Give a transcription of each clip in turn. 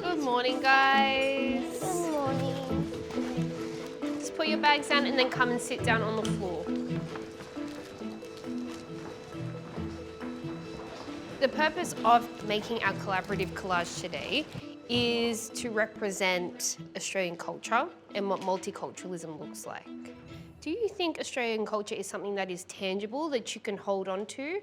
Good morning, guys. Good morning. Just put your bags down and then come and sit down on the floor. The purpose of making our collaborative collage today is to represent Australian culture and what multiculturalism looks like. Do you think Australian culture is something that is tangible, that you can hold on to,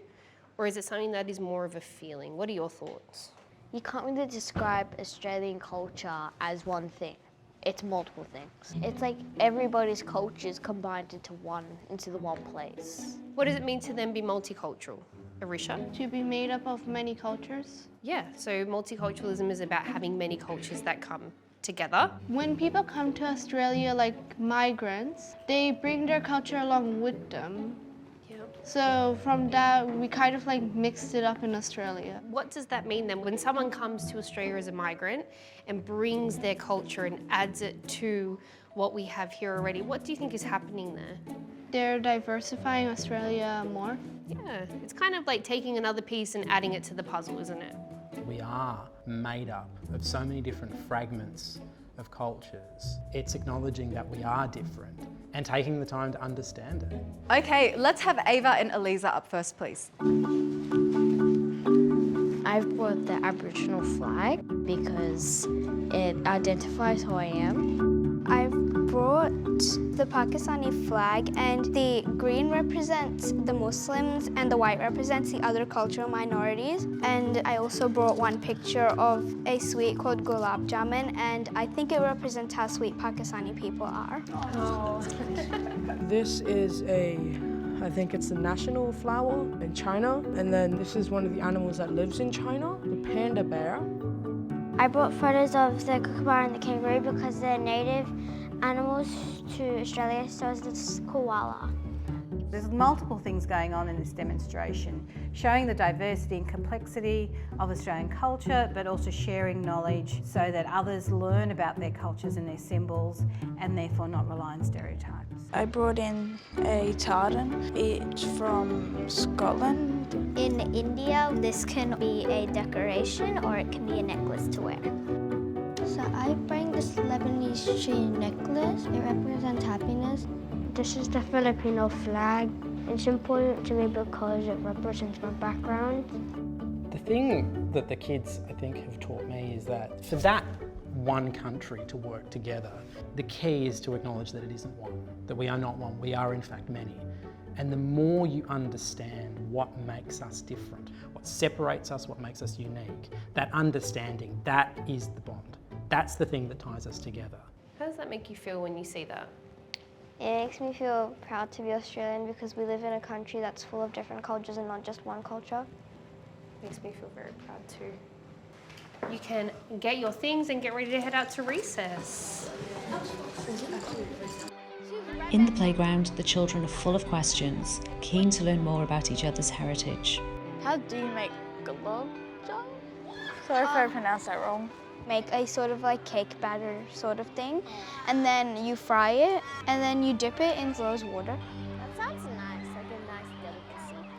or is it something that is more of a feeling? What are your thoughts? You can't really describe Australian culture as one thing. It's multiple things. It's like everybody's cultures combined into the one place. What does it mean to then be multicultural? Arisha? To be made up of many cultures. Yeah, so multiculturalism is about having many cultures that come together. When people come to Australia like migrants, they bring their culture along with them. So from that, we kind of like mixed it up in Australia. What does that mean then? When someone comes to Australia as a migrant and brings their culture and adds it to what we have here already, what do you think is happening there? They're diversifying Australia more. Yeah, it's kind of like taking another piece and adding it to the puzzle, isn't it? We are made up of so many different fragments of cultures. It's acknowledging that we are different and taking the time to understand it. Okay, let's have Ava and Eliza up first, please. I've brought the Aboriginal flag because it identifies who I am. I've brought the Pakistani flag, and the green represents the Muslims and the white represents the other cultural minorities. And I also brought one picture of a sweet called gulab jamun, and I think it represents how sweet Pakistani people are. Oh. This is I think it's the national flower in China, and then this is one of the animals that lives in China, the panda bear. I brought photos of the kookaburra and the kangaroo because they're native animals to Australia, so is the koala. There's multiple things going on in this demonstration, showing the diversity and complexity of Australian culture, but also sharing knowledge so that others learn about their cultures and their symbols and therefore not rely on stereotypes. I brought in a tartan. It's from Scotland. In India, this can be a decoration or it can be a necklace to wear. So I bring this Lebanese chain necklace. It represents happiness. This is the Filipino flag. It's important to me because it represents my background. The thing that the kids, I think, have taught me is that for that one country to work together, the key is to acknowledge that it isn't one, that we are not one, we are in fact many. And the more you understand what makes us different, what separates us, what makes us unique, that understanding, that is the bond. That's the thing that ties us together. How does that make you feel when you see that? It makes me feel proud to be Australian because we live in a country that's full of different cultures and not just one culture. Makes me feel very proud too. You can get your things and get ready to head out to recess. In the playground, the children are full of questions, keen to learn more about each other's heritage. How do you make gulab jamun? Sorry if I pronounced that wrong. Make a sort of like cake batter sort of thing, and then you fry it, and then you dip it in rose water. That sounds nice, like a nice delicacy.